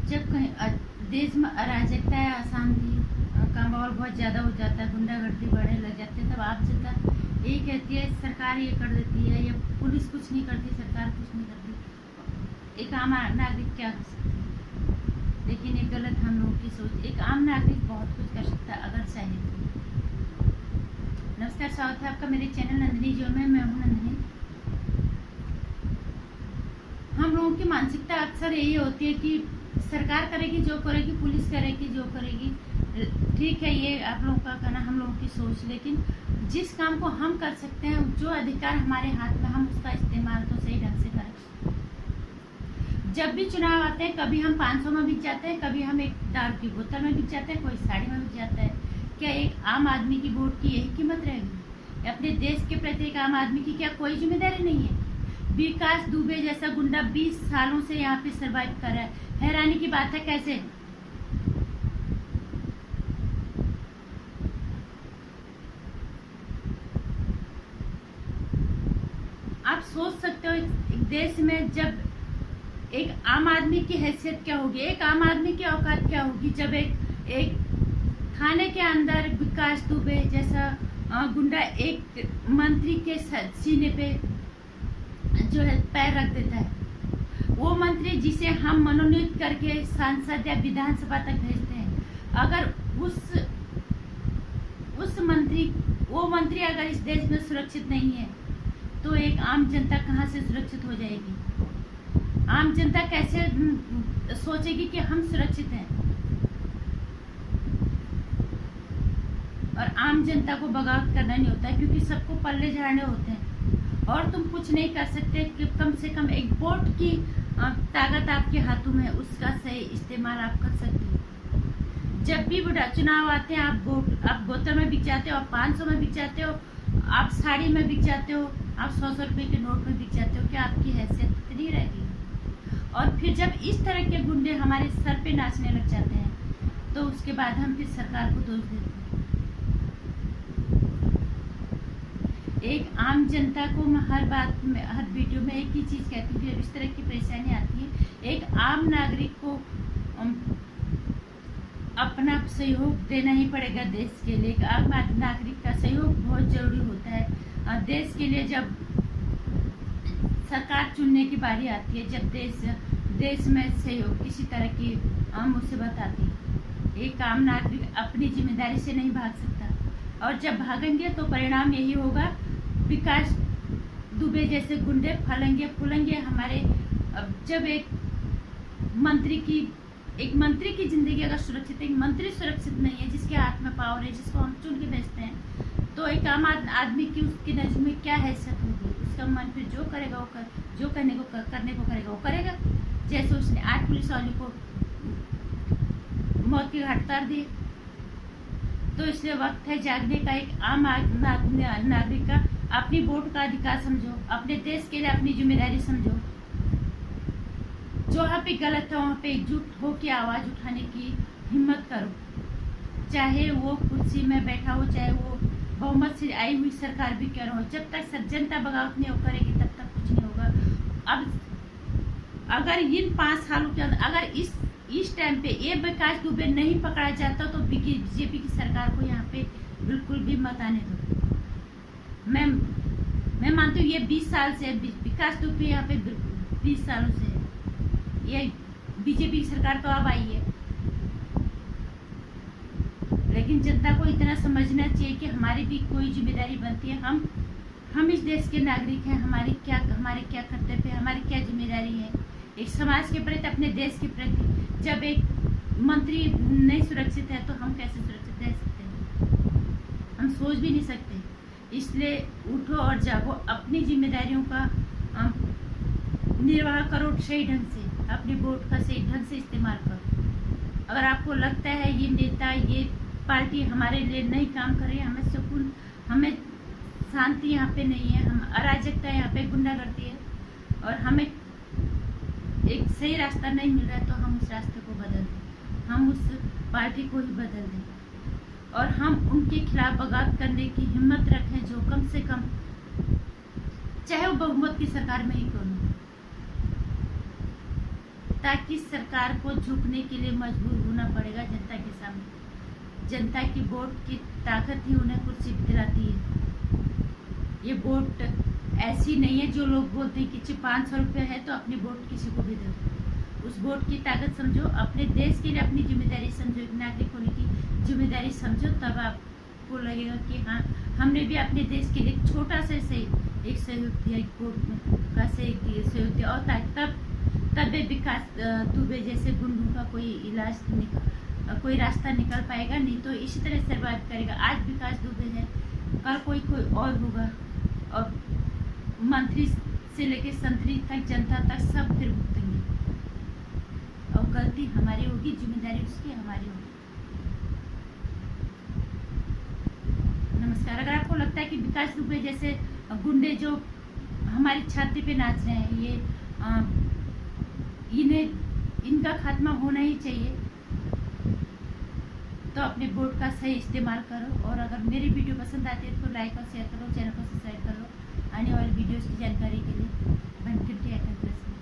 जब कहीं देश में अराजकता या अशांति का माहौल बहुत ज़्यादा हो जाता है, गुंडागर्दी बढ़ने लग जाती है, तब आप जनता यही कहती है सरकार ये कर देती है या पुलिस कुछ नहीं करती, सरकार कुछ नहीं करती। एक आम नागरिक क्या कर सकता है? लेकिन ये गलत हम लोगों की सोच। एक आम नागरिक बहुत कुछ कर सकता है अगर चाहे तो। नमस्कार, स्वागत है आपका मेरे चैनल नंदिनी जो में। मैं हूँ नंदिनी। हम लोगों की मानसिकता अक्सर यही होती है कि सरकार करेगी जो करेगी, पुलिस करेगी जो करेगी। ठीक है, ये आप लोगों का कहना, हम लोगों की सोच। लेकिन जिस काम को हम कर सकते हैं, जो अधिकार हमारे हाथ में, हम उसका इस्तेमाल तो सही ढंग से करें। जब भी चुनाव आते हैं, कभी हम 500 में बिक जाते हैं, कभी हम एक दारू की बोतल में बिक जाते हैं, कोई साड़ी में बिक जाता है। क्या एक आम आदमी की वोट की यही कीमत रहेगी? अपने देश के प्रति एक आम आदमी की क्या कोई जिम्मेदारी नहीं है? विकास दुबे जैसा गुंडा 20 सालों से यहाँ पे सरवाइव कर रहा है। हैरानी की बात है, कैसे? आप सोच सकते हो एक देश में जब एक आम आदमी की हैसियत क्या होगी, एक आम आदमी की औकात क्या होगी, जब एक थाने के अंदर विकास दुबे जैसा गुंडा एक मंत्री के सीने पे जो है पैर रख देता है। वो मंत्री जिसे हम मनोनीत करके सांसद या विधानसभा तक भेजते हैं, अगर वो मंत्री अगर इस देश में सुरक्षित नहीं है, तो एक आम जनता कहाँ से सुरक्षित हो जाएगी? आम जनता कैसे सोचेगी कि हम सुरक्षित हैं? और आम जनता को बगावत करना नहीं होता है, क्योंकि सबको पल्ले झाड़ने होते हैं और तुम कुछ नहीं कर सकते कि कम से कम एक वोट की ताकत आपके हाथों में, उसका सही इस्तेमाल आप कर सकते हो। जब भी चुनाव आते हैं, आप बोतल में बिक जाते हो, आप 500 में बिक जाते हो, आप साड़ी में बिक जाते हो, आप 100 रुपए के नोट में बिक जाते हो। क्या आपकी हैसियत इतनी रहेगी? और फिर जब इस तरह के गुंडे हमारे सर पे नाचने लग जाते हैं, तो उसके बाद हम फिर सरकार को दोष देते हैं। एक आम जनता को मैं हर बात में, हर वीडियो में एक ही चीज कहती हूँ, जब इस तरह की परेशानी आती है, एक आम नागरिक को अपना सहयोग देना ही पड़ेगा देश के लिए। एक आम नागरिक का सहयोग बहुत जरूरी होता है देश के लिए। जब सरकार चुनने की बारी आती है, जब देश में सहयोग किसी तरह की मुसीबत आती है, एक आम नागरिक अपनी जिम्मेदारी से नहीं भाग सकता। और जब भागेंगे तो परिणाम यही होगा, विकास दुबे जैसे गुंडे फलेंगे फूलेंगे हमारे। जब एक मंत्री की जिंदगी अगर सुरक्षित, एक मंत्री सुरक्षित नहीं है, जिसके हाथ में पावर है, जिसको हम चुन के भेजते हैं, तो एक आम आदमी की उसकी नजर में क्या हैसियत होगी? उसका मन फिर जो करेगा वो जो करने को करेगा वो करेगा। जैसे उसने 8 पुलिस वालों को मौत के घाट उतार दिए। तो इसलिए वक्त है जागने का। एक आम नागरिक का अपनी वोट का अधिकार समझो, अपने देश के लिए अपनी जिम्मेदारी समझो। जो वहाँ पे गलत है, वहाँ पे एकजुट होकर आवाज उठाने की हिम्मत करो। चाहे वो कुर्सी में बैठा हो, चाहे वो बहुमत से आई हुई सरकार भी क्यों हो, जब तक जनता बगावत नहीं करेगी तब तक कुछ नहीं होगा। अब अगर इन 5 सालों के अंदर अगर इस टाइम पे ये विकास दुबे नहीं पकड़ा जाता, तो बीजेपी की सरकार को यहाँ पे बिल्कुल भी मत आने दो। मैं मानती हूँ ये 20 साल से विकास दुबे यहाँ पे 20 सालों से ये बीजेपी की सरकार तो अब आई है। लेकिन जनता को इतना समझना चाहिए कि हमारी भी कोई जिम्मेदारी बनती है। हम इस देश के नागरिक हैं, हमारे क्या कर्तव्य है, हमारी क्या जिम्मेदारी है एक समाज के प्रति, अपने देश के प्रति। जब एक मंत्री नहीं सुरक्षित है, तो हम कैसे सुरक्षित रह सकते हैं? हम सोच भी नहीं सकते। इसलिए उठो और जागो, अपनी जिम्मेदारियों का निर्वाह करो सही ढंग से, अपने वोट का सही ढंग से इस्तेमाल करो। अगर आपको लगता है ये नेता, ये पार्टी हमारे लिए नहीं काम कर रही है, हमें सुकून, हमें शांति यहाँ पे नहीं है, हम अराजकता यहाँ पे गुंडागर्दी है, और हमें एक सही रास्ता नहीं मिल रहा है, तो हम उस रास्ते को बदल दें, हम उस पार्टी को ही बदल दें, और हम उनके खिलाफ बगावत करने की हिम्मत रखें, जो कम से कम चाहे वो बहुमत की सरकार में ही क्यों न हो। ताकि सरकार को झुकने के लिए मजबूर होना पड़ेगा जनता के सामने। जनता की वोट की ताकत ही उन्हें कुर्सी दिलाती है। ये वोट ऐसी नहीं है जो लोग बोलते हैं कि 500 रुपये है तो अपनी वोट किसी को भी दो। उस वोट की ताकत समझो, अपने देश के लिए अपनी जिम्मेदारी समझो, एक नागरिक होने की जिम्मेदारी समझो, तब आपको लगेगा कि हाँ, हमने भी अपने देश के लिए छोटा सा सही एक सहयोग दिया, वोट का सहयोग दिया, और तब विकास दुबे जैसे गुंडों का कोई रास्ता निकल पाएगा। नहीं तो इसी तरह सर्वाइव करेगा। आज विकास दुबे है, कल कोई और होगा, और मंत्री से लेकर संतरी तक, जनता तक सब फिर भुगतेंगे, और गलती हमारी होगी, जिम्मेदारी उसकी हमारी होगी। नमस्कार। अगर आपको लगता है कि विकास दुबे जैसे गुंडे जो हमारी छाती पे नाच रहे हैं, इनका खात्मा होना ही चाहिए, तो अपने वोट का सही इस्तेमाल करो। और अगर मेरी वीडियो पसंद आती है तो लाइक और शेयर करो, चैनल को सब्सक्राइब करो आने वाली वीडियोस की जानकारी के लिए। घंटी आइकन प्रेस करो।